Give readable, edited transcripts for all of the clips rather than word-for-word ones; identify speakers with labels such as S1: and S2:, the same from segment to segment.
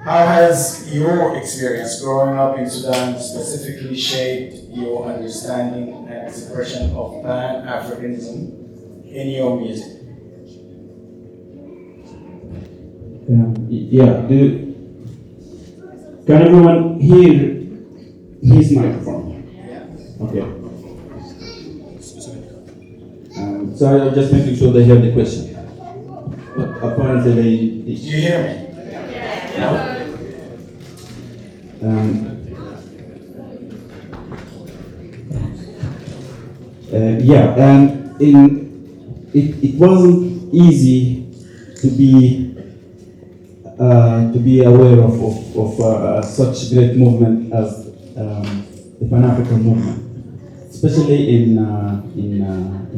S1: How has your experience growing up in Sudan specifically shaped your understanding and expression of Pan-Africanism in your music?
S2: Can everyone hear his microphone? Okay. So I'm just making sure they hear the question. But apparently they.
S1: Do you hear me? No?
S2: It wasn't easy to be aware of such great movement as the Pan-African movement, especially in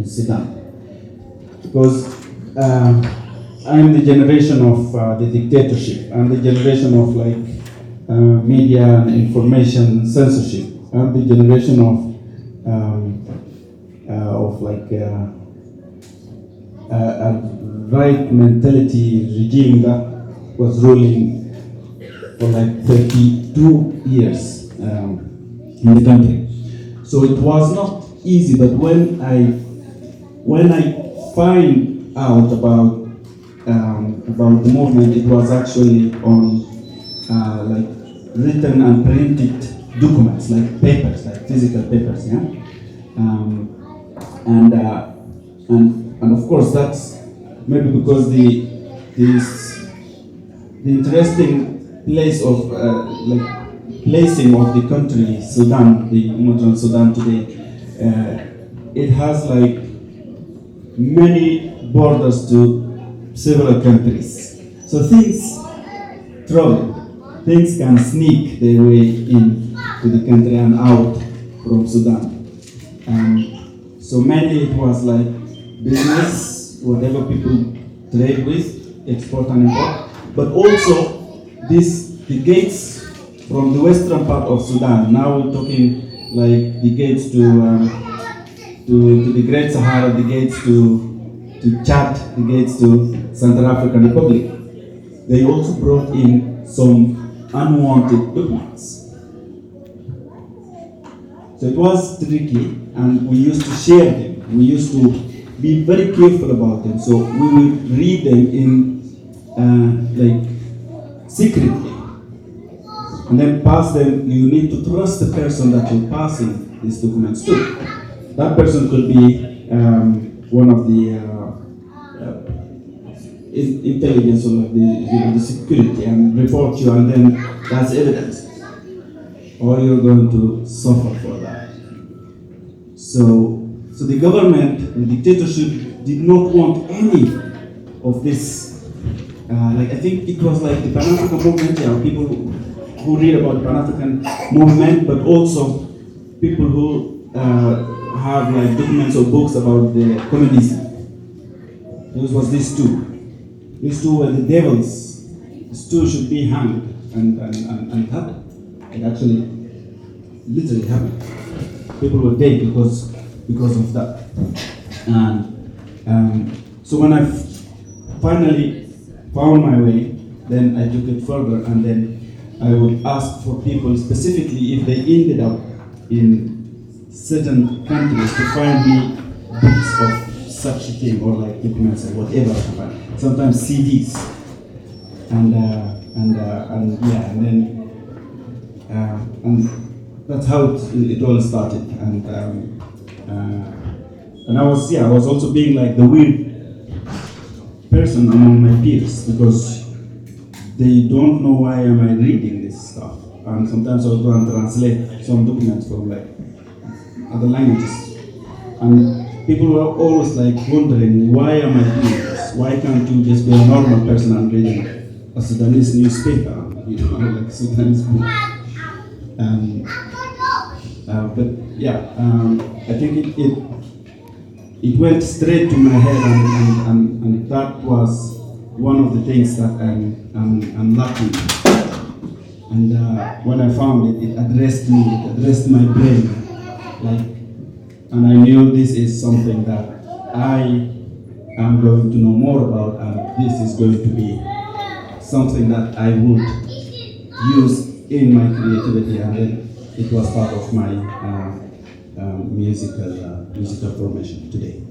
S2: Sudan, because I'm the generation of the dictatorship. I'm the generation of media and information censorship. I'm the generation of a right mentality regime that was ruling for 32 years in the country. So it was not easy, but when I find out about the movement, it was actually on written and printed documents, like papers, like physical papers, yeah. And of course that's maybe because the interesting place of placing of the country Sudan, the modern Sudan today, it has many borders to several countries. So things travel, things can sneak their way in to the country and out from Sudan. So mainly it was business, whatever people trade with, export and import, but also the gates from the western part of Sudan. Now we're talking the gates to the Great Sahara, the gates to Chad, the gates to Central African Republic. They also brought in some unwanted documents. So it was tricky, and we used to share them. We used to be very careful about them. So we would read them in secretly, and then pass them. You need to trust the person that you're passing these documents to. That person could be one of the intelligence or the security and report you, and then that's evidence, or you're going to suffer for that. So the government, the dictatorship, did not want any of this. I think it was the Pan-African movement. There are people who read about the Pan-African movement, but also people who have documents or books about the communism. Those was these two. These two were the devils. These two should be hanged, and it happened. It actually literally happened. People were dead because of that. And so when I finally found my way, then I took it further, and then I would ask for people specifically if they ended up in certain countries to find me books of such a thing, or documents or whatever. Sometimes CDs, and that's how it all started. And I was also being the weird person among my peers, because they don't know why am I reading this stuff. And sometimes I'll go and translate some documents from other languages. And people were always wondering, why am I doing this? Why can't you just be a normal person and reading a Sudanese newspaper, Sudanese book? I think it went straight to my head, and that was one of the things that I'm lucky. And when I found it, it addressed me, it addressed my brain, and I knew this is something that I am going to know more about, and this is going to be something that I would use in my creativity, and then it was part of my musical formation today.